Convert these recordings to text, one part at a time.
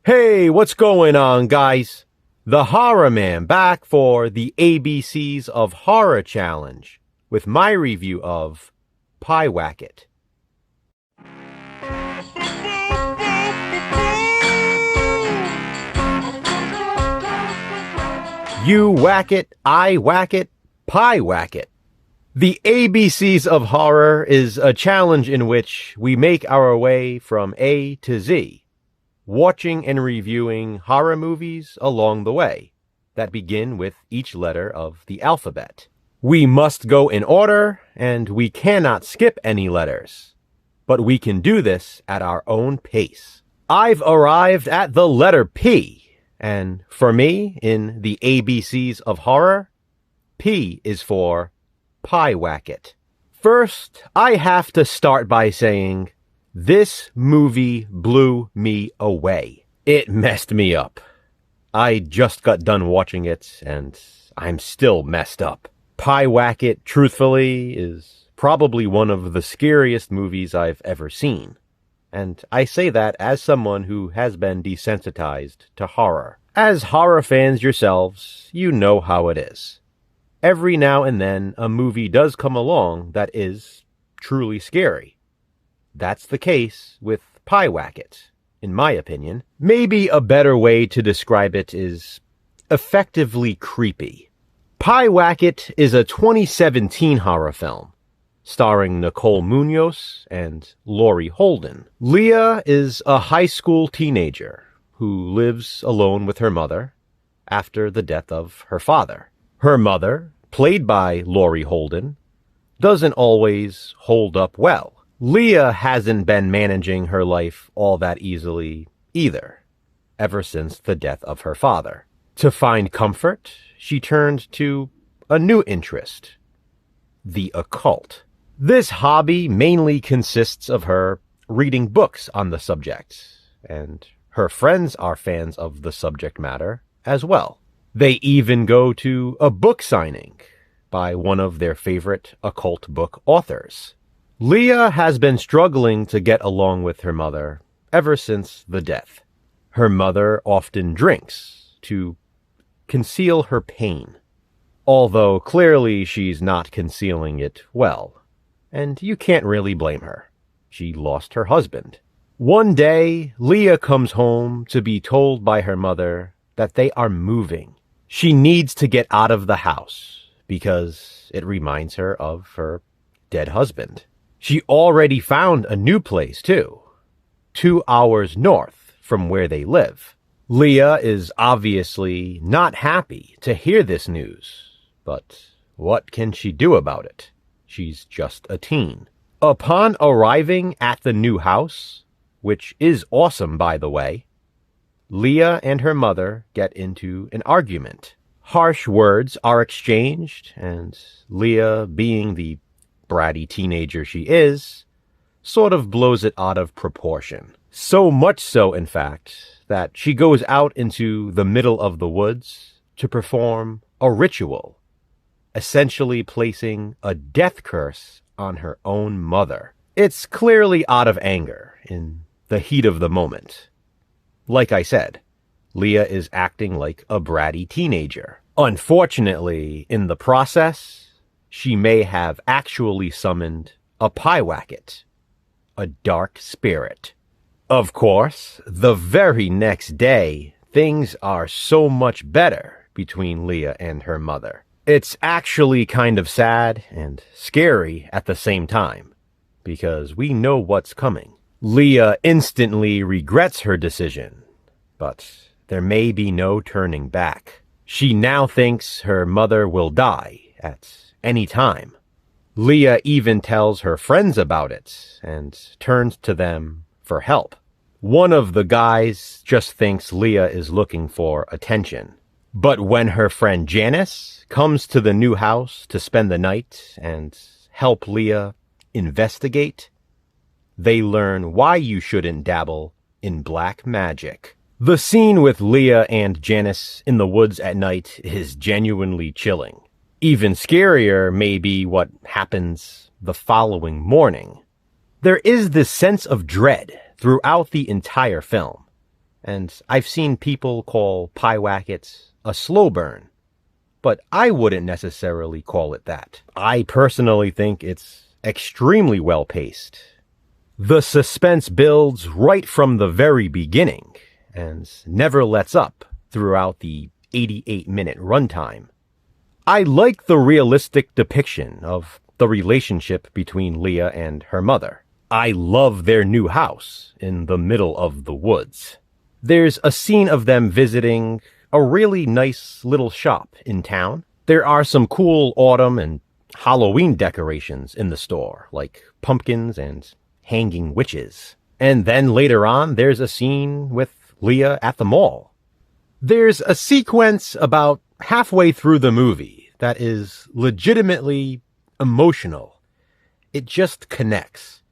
Hey, what's going on, guys? The Horror Man back for the ABCs of Horror Challenge with my review of PYEWACKET. You whack it, I whack it, PYEWACKET. The ABCs of Horror is a challenge in which we make our way from A to Z, watching and reviewing horror movies along the way that begin with each letter of the alphabet. We must go in order, and we cannot skip any letters, but we can do this at our own pace. I've arrived at the letter P, and for me, in the ABCs of Horror, P is for PYEWACKET. First, I have to start by saying, this movie blew me away. It messed me up. I just got done watching it, and I'm still messed up. PYEWACKET, truthfully, is probably one of the scariest movies I've ever seen. And I say that as someone who has been desensitized to horror. As horror fans yourselves, you know how it is. Every now and then, a movie does come along that is truly scary. That's the case with PYEWACKET, in my opinion. Maybe a better way to describe it is effectively creepy. PYEWACKET is a 2017 horror film starring Nicole Munoz and Laurie Holden. Leah is a high school teenager who lives alone with her mother after the death of her father. Her mother, played by Laurie Holden, doesn't always hold up well. Leah hasn't been managing her life all that easily either, ever since the death of her father. To find comfort, she turned to a new interest, the occult. This hobby mainly consists of her reading books on the subject, and her friends are fans of the subject matter as well. They even go to a book signing by one of their favorite occult book authors. Leah has been struggling to get along with her mother ever since the death. Her mother often drinks to conceal her pain, although clearly she's not concealing it well, and you can't really blame her. She lost her husband. One day, Leah comes home to be told by her mother that they are moving. She needs to get out of the house because it reminds her of her dead husband. She already found a new place, too, 2 hours north from where they live. Leah is obviously not happy to hear this news, but what can she do about it? She's just a teen. Upon arriving at the new house, which is awesome, by the way, Leah and her mother get into an argument. Harsh words are exchanged, and Leah, being the bratty teenager she is, sort of blows it out of proportion. So much so, in fact, that she goes out into the middle of the woods to perform a ritual, essentially placing a death curse on her own mother. It's clearly out of anger, in the heat of the moment. Like I said, Leah is acting like a bratty teenager. Unfortunately, in the process, she may have actually summoned a PYEWACKET, a dark spirit. Of course, the very next day, things are so much better between Leah and her mother. It's actually kind of sad and scary at the same time, because we know what's coming. Leah instantly regrets her decision, but there may be no turning back. She now thinks her mother will die at any time. Leah even tells her friends about it and turns to them for help. One of the guys just thinks Leah is looking for attention. But when her friend Janice comes to the new house to spend the night and help Leah investigate, they learn why you shouldn't dabble in black magic. The scene with Leah and Janice in the woods at night is genuinely chilling. Even scarier may be what happens the following morning. There is this sense of dread throughout the entire film, and I've seen people call PYEWACKET a slow burn, but I wouldn't necessarily call it that. I personally think it's extremely well paced. The suspense builds right from the very beginning and never lets up throughout the 88-minute runtime. I like the realistic depiction of the relationship between Leah and her mother. I love their new house in the middle of the woods. There's a scene of them visiting a really nice little shop in town. There are some cool autumn and Halloween decorations in the store, like pumpkins and hanging witches. And then later on, there's a scene with Leah at the mall. There's a sequence about halfway through the movie that is legitimately emotional. It just connects.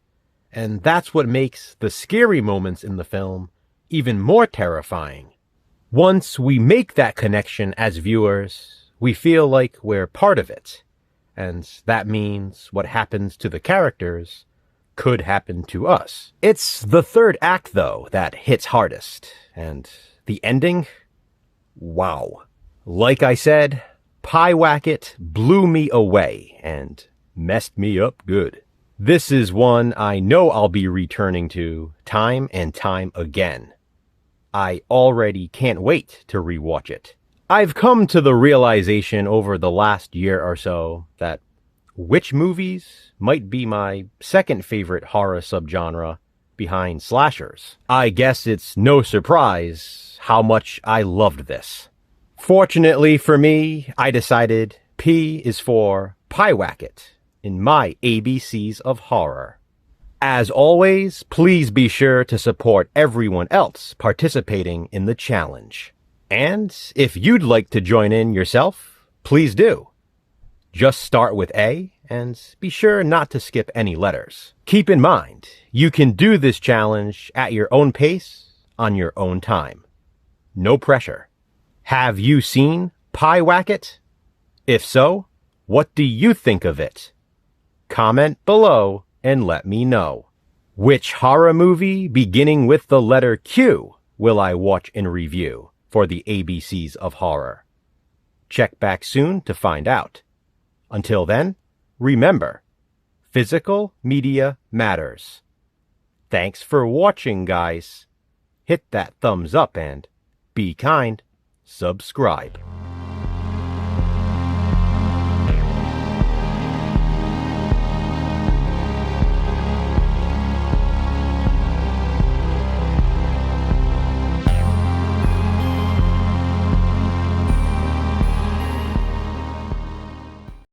And that's what makes the scary moments in the film even more terrifying. Once we make that connection as viewers, we feel like we're part of it. And that means what happens to the characters could happen to us. It's the third act, though, that hits hardest. And the ending? Wow. Like I said, PYEWACKET blew me away and messed me up good. This is one I know I'll be returning to time and time again. I already can't wait to rewatch it. I've come to the realization over the last year or so that witch movies might be my second favorite horror subgenre behind slashers. I guess it's no surprise how much I loved this. Fortunately for me, I decided P is for PYEWACKET in my ABCs of horror. As always, please be sure to support everyone else participating in the challenge. And if you'd like to join in yourself, please do. Just start with A and be sure not to skip any letters. Keep in mind, you can do this challenge at your own pace, on your own time. No pressure. Have you seen PYEWACKET? If so, what do you think of it? Comment below and let me know. Which horror movie beginning with the letter Q will I watch and review for the ABCs of horror? Check back soon to find out. Until then, remember, physical media matters. Thanks for watching, guys. Hit that thumbs up and be kind. Subscribe.